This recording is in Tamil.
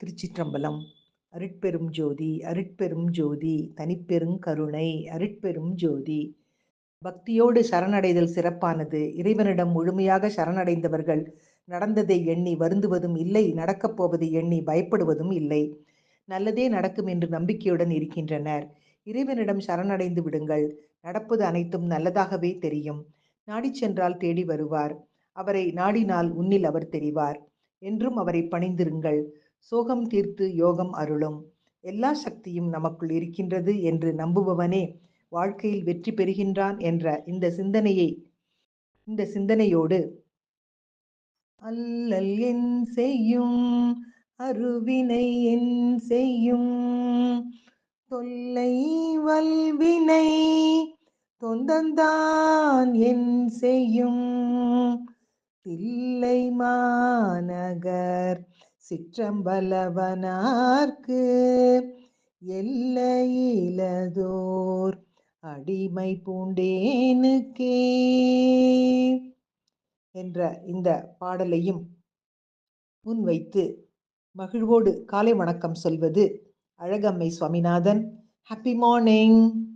திருச்சிற்றம்பலம். அருட்பெரும் ஜோதி அருட்பெரும் ஜோதி தனிப்பெரும் கருணை அருட்பெரும் ஜோதி. பக்தியோடு சரணடைதல் சிறப்பானது. இறைவனிடம் முழுமையாக சரணடைந்தவர்கள் நடந்ததை எண்ணி வருந்துவதும் இல்லை, நடக்கப் போவதை எண்ணி பயப்படுவதும் இல்லை. நல்லதே நடக்கும் என்று நம்பிக்கையுடன் இருக்கின்றனர். இறைவனிடம் சரணடைந்து விடுங்கள். நடப்பது அனைத்தும் நல்லதாகவே தெரியும். நாடிச் சென்றால் தேடி வருவார். அவரை நாடினால் உன்னில் அவர் தெரிவார். என்றும் அவரை பணிந்திருங்கள். சோகம் தீர்த்து யோகம் அருளும். எல்லா சக்தியும் நமக்குள் இருக்கின்றது என்று நம்புபவனே வாழ்க்கையில் வெற்றி பெறுகின்றான் என்ற இந்த சிந்தனையோடு அல்லல் என் செய்யும் அருவினை என் செய்யும் தொல்லை வல்வினை தொந்தந்தான் என் செய்யும் தில்லை மாநகர் சிற்றம்பலவனார்க்கு எல்லையிலதோர் அடிமை பூண்டேனுக்கே என்ற இந்த பாடலையும் முன்வைத்து மகிழ்வோடு காலை வணக்கம் சொல்வது அழகம்மை சுவாமிநாதன். Happy morning.